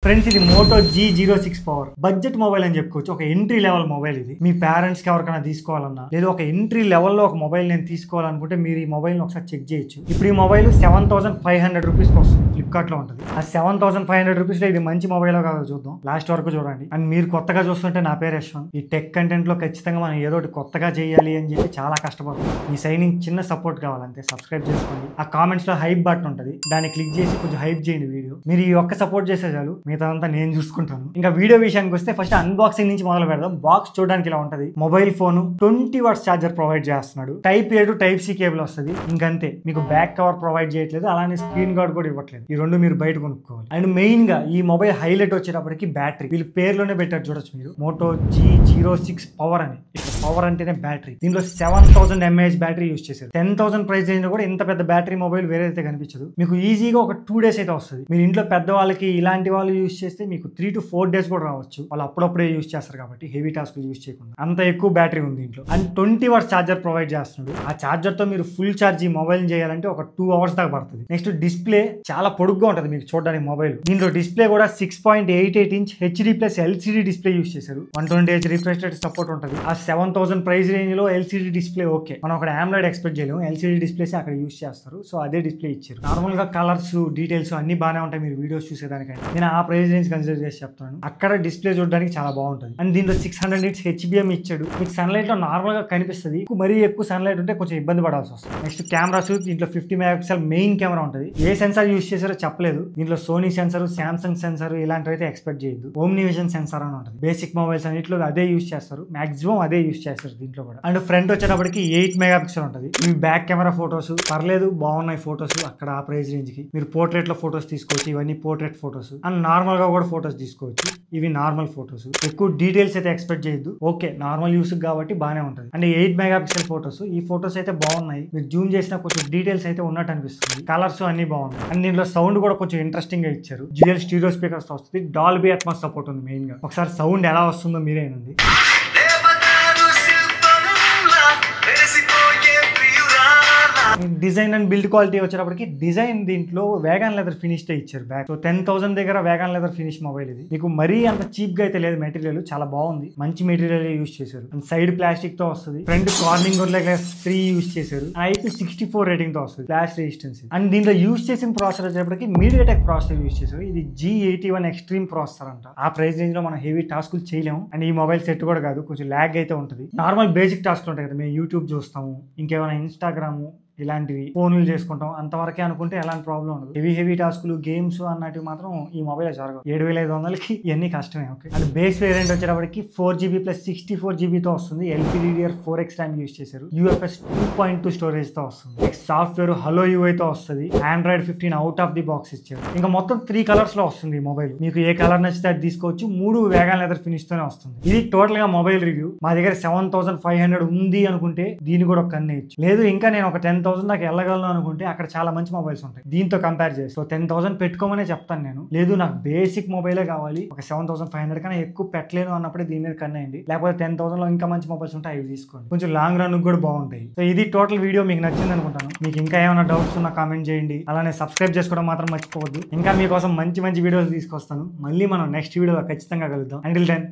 Friends ఇది Moto G06 power budget mobile అని చెప్పుకోవచ్చు. ఒక ఎంట్రీ లెవెల్ మొబైల్ ఇది. మీ పేరెంట్స్ కి ఎవరికైనా తీసుకోవాలన్నా లేదా ఒక ఎంట్రీ లెవెల్లో ఒక మొబైల్ నేను తీసుకోవాలనుకుంటే మీరు ఈ మొబైల్ ఒకసారి చెక్ చేయొచ్చు. ఇప్పుడు ఈ మొబైల్ 7500 రూపీస్ వస్తుంది, ఫ్లిప్కార్ట్ లో ఉంటుంది. ఆ 7500 రూపీస్ లో ఇది మంచి మొబైల్ కాదో చూద్దాం, లాస్ట్ వరకు చూడండి. అండ్ మీరు కొత్తగా చూస్తుంటే నా పేరు యశ్వంత్. ఈ టెక్ కంటెంట్ లో ఖచ్చితంగా మనం ఏదో ఒకటి కొత్తగా చేయాలి అని చెప్పి చాలా కష్టపడుతుంది. ఈ సైనింగ్ చిన్న సపోర్ట్ కావాలంటే సబ్స్క్రైబ్ చేసుకోండి. ఆ కామెంట్స్ లో హైప్ బటన్ ఉంటుంది, దాన్ని క్లిక్ చేసి కొంచెం హైప్ చేయండి వీడియో. మీరు ఈ ఒక్క సపోర్ట్ చేసే చాలు, మిగతాదంతా నేను చూసుకుంటాను. ఇంకా వీడియో విషయానికి వస్తే ఫస్ట్ అన్బాక్సింగ్ నుంచి మొదలు పెడదాం. బాక్స్ చూడడానికి ఇలా ఉంటది. Mobile phone 20 watts charger provide చేస్తున్నాడు. Type A to type C cable వస్తుంది. ఇంకంతే, మీకు బ్యాక్ కవర్ ప్రొవైడ్ చేయట్లేదు, అలానే స్క్రీన్ గార్డ్ కూడా ఇవ్వట్లేదు. ఈ రెండు మీరు బయట కొనుక్కోవాలి. అండ్ మెయిన్ గా ఈ మొబైల్ హైలైట్ వచ్చేటప్పటికి బ్యాటరీ. వీళ్ళు పేర్లోనే పెట్టారు చూడొచ్చు మీరు, మోటో G06 పవర్ అని. ఇక్కడ పవర్ అంటేనే బ్యాటరీ. దీంట్లో 7000 mAh బ్యాటరీ యూజ్ చేశారు. 10,000 ప్రైస్ రేంజ్ కూడా ఇంత పెద్ద బ్యాటరీ మొబైల్ వేరే అయితే కనిపించదు. మీకు ఈజీగా ఒక 2 days అయితే వస్తుంది. మీరు ఇంట్లో పెద్దవాళ్ళకి ఇలాంటి వాళ్ళు యూజ్ చేస్తే మీకు 3 to 4 days కూడా రావచ్చు. వాళ్ళు అప్పుడప్పుడే యూజ్ చేస్తారు కాబట్టి, హెవీ టాస్క్ యూజ్ చేయకుండా. అంత ఎక్కువ బ్యాటరీ ఉంది దీంట్లో. అండ్ 20 వాట్స్ ఛార్జర్ ప్రొవైడ్ చేస్తున్నాడు. ఆ ఛార్జర్ తో మీరు ఫుల్ ఛార్జ్ ఈ మొబైల్ చేయాలంటే ఒక 2 hours దాకా పడుతుంది. నెక్స్ట్ డిస్ప్లే చాలా పొడుగ్గా ఉంటుంది మీకు చూడడానికి మొబైల్. దీంట్లో డిస్ప్లే కూడా 6.88 inch HD+ LCD display use చేశారు. 120Hz రిఫ్రెష్ రేట్ సపోర్ట్ ఉంటుంది. ఆ 7000 ప్రైస్ రేంజ్ లో LCD డిస్ప్లే ఓకే, మనం అక్కడ AMOLED ఎక్స్పెక్ట్ చేయలేము. LCD డిస్ప్లేస్ అక్కడ యూజ్ చేస్తారు, సో అదే డిస్ప్లే ఇచ్చారు. నార్మల్ గా కలర్స్ డీటెయిల్స్ అన్ని బాగానే ఉంటాయి మీరు వీడియోస్ చూసేదానికంటే. నేను ఆ ప్రైస్ రేంజ్ కన్సిడర్ చేసి చెప్తాను. అక్కడ డిస్ప్లే చూడడానికి చాలా బాగుంటుంది. అండ్ దీంట్లో 600 nits HBM ఇచ్చాడు. మీకు సన్లైట్ లో నార్మల్ గా కనిపిస్తుంది, మరీ ఎక్కువ సన్లైట్ ఉంటే కొంచెం ఇబ్బంది పడాల్సి వస్తుంది. నెక్స్ట్ కెమెరాస్, దీంట్లో 50 MP మెయిన్ కెమెరా ఉంటుంది. ఏ సెన్సార్ యూజ్ చేశారో చెప్పలేదు. దీంట్లో సోనీ సెన్సార్, శాంసంగ్ సెన్సార్ ఇలాంటివి అయితే ఎక్స్పెక్ట్ చేయొద్దు. ఓమ్ని విజన్ సెన్సార్ అని ఉంటుంది. బేసిక్ మొబైల్స్ అన్నింటిలో అదే యూజ్ చేస్తారు, మాక్సిమం అదే యూజ్ చేస్తారు దీంట్లో కూడా. అండ్ ఫ్రంట్ వచ్చేటప్పటికి 8 MP ఉంటుంది. మీ బ్యాక్ కెమెరా ఫోటోస్ పర్లేదు, బాగున్నాయి ఫోటోస్. అక్కడ ఆ ప్రైస్ రేంజ్ కి మీరు పోర్ట్రేట్ లో ఫోటోస్ తీసుకోవచ్చు. ఇవన్నీ పోర్ట్రేట్ ఫోటోస్. అండ్ నార్మల్ గా కూడా ఫోటోస్ తీసుకోవచ్చు. ఇవి నార్మల్ ఫోటోస్, ఎక్కువ డీటెయిల్స్ అయితే ఎక్స్పెక్ట్ చేయొద్దు. ఓకే, నార్మల్ యూస్ కాబట్టి బాగానే ఉంటుంది. And 8 MP photos. ఈ ఫోటోస్ అయితే బాగున్నాయి. మీరు జూమ్ చేసిన కొంచెం డీటెయిల్స్ అయితే ఉన్నట్టు అనిపిస్తుంది. కలర్స్ అన్ని బాగున్నాయి. అండ్ దీంట్లో సౌండ్ కూడా కొంచెం ఇంట్రెస్టింగ్ గా ఇచ్చారు. డ్యూయల్ స్టీరియో స్పీకర్స్ వస్తుంది. డాల్బీ అట్మాస్ సపోర్ట్ ఉంది మెయిన్ గా. ఒకసారి సౌండ్ ఎలా వస్తుందో మీరేనండి. డిజైన్ అండ్ బిల్డ్ క్వాలిటీ వచ్చేటప్పటికి డిజైన్ దీంట్లో వేగాన్ లెదర్ ఫినిష్ తో ఇచ్చారు బ్యాక్. సో 10,000 దగ్గర వేగాన్ లెదర్ ఫినిష్ మొబైల్ ఇది. మీకు మరీ అంత చీప్ గా అయితే లేదు. మెటీరియల్ చాలా బాగుంది, మంచి మెటీరియల్ యూజ్ చేశారు. అండ్ సైడ్ ప్లాస్టిక్ తో వస్తుంది. ఫ్రంట్ కార్నింగ్ 3 యూజ్ చేశారు. IP64 రేటింగ్ తో వస్తుంది, ఫ్లాష్ రెసిస్టెన్స్. అండ్ దీంట్లో యూజ్ చేసిన ప్రాసెసర్ వచ్చేటప్పటికి MediaTek ప్రాసెసర్ యూజ్ చేశారు. ఇది G81 ఎక్స్ట్రీమ్ ప్రాసెసర్ అంట. ఆ ప్రైస్ రేంజ్ లో మనం హెవీ టాస్కులు చేయలేము. అండ్ ఈ మొబైల్ సెట్ కూడా కాదు, కొంచెం ల్యాగ్ అయితే ఉంటుంది. నార్మల్ బేసిక్ టాస్క్లు ఉంటాయి కదా, మేము యూట్యూబ్ చూస్తాము, ఇంకేమైనా ఇన్స్టాగ్రామ్ ఇలాంటివి ఫోన్లు చేసుకుంటాం, అంతవరకే అనుకుంటే ఎలాంటి ప్రాబ్లం ఉండదు. హెవీ టాస్కులు, గేమ్స్ అన్నట్టు మాత్రం ఈ మొబైల్ జరగవు. 7500కి ఇవన్నీ కష్టమే. ఓకే. అండ్ బేస్ వేరియంట్ వచ్చేటప్పటికి 4GB + 64GB తో వస్తుంది. LPDDR4X ర్యామ్ యూజ్ చేశారు. UFS 2.2 స్టోరేజ్ తో వస్తుంది. నెక్స్ట్ సాఫ్ట్వేర్ హలో UI తో వస్తుంది. Android 15 out of the box ఇచ్చారు. ఇంకా మొత్తం 3 కలర్స్ లో వస్తుంది ఈ మొబైల్. మీకు ఏ కలర్ నచ్చితే అది తీసుకోవచ్చు. 3 వేగాన్ లెదర్ ఫినిష్ తోనే వస్తుంది. ఇది టోటల్ గా మొబైల్ రివ్యూ. మా దగ్గర 7500 ఉంది అనుకుంటే దీన్ని కూడా ఒక కన్నేయచ్చు. లేదు ఇంకా నేను ఒక 10,000 దాకా వెళ్ళగలను అనుకుంటే అక్కడ చాలా మంచి మొబైల్స్ ఉంటాయి దీంతో కంపేర్ చేసి. సో 10,000 పెట్టుకోమనే చెప్తాను నేను. లేదు నాకు బేసిక్ మొబైలే కావాలి, ఒక 7500 కన్నా ఎక్కువ పెట్టలేను అన్నప్పుడే దీని మీద కన్నేయండి. లేకపోతే 10,000 లో ఇంకా మంచి మొబైల్స్ ఉంటాయి, అవి తీసుకోండి. కొంచెం లాంగ్ రన్ కూడా బాగుంటాయి. సో ఇది టోటల్ వీడియో. మీకు నచ్చింది అనుకుంటాను. మీకు ఇంకా ఏమైనా డౌట్స్ ఉన్నా కామెంట్ చేయండి. అలానే సబ్స్క్రైబ్ చేసుకోవడం మాత్రం మర్చిపోవద్దు. ఇంకా మీకోసం మంచి మంచి వీడియోస్ తీసుకొస్తాను. మళ్ళీ మనం నెక్స్ట్ వీడియోలో ఖచ్చితంగా కలుద్దాం. Until then.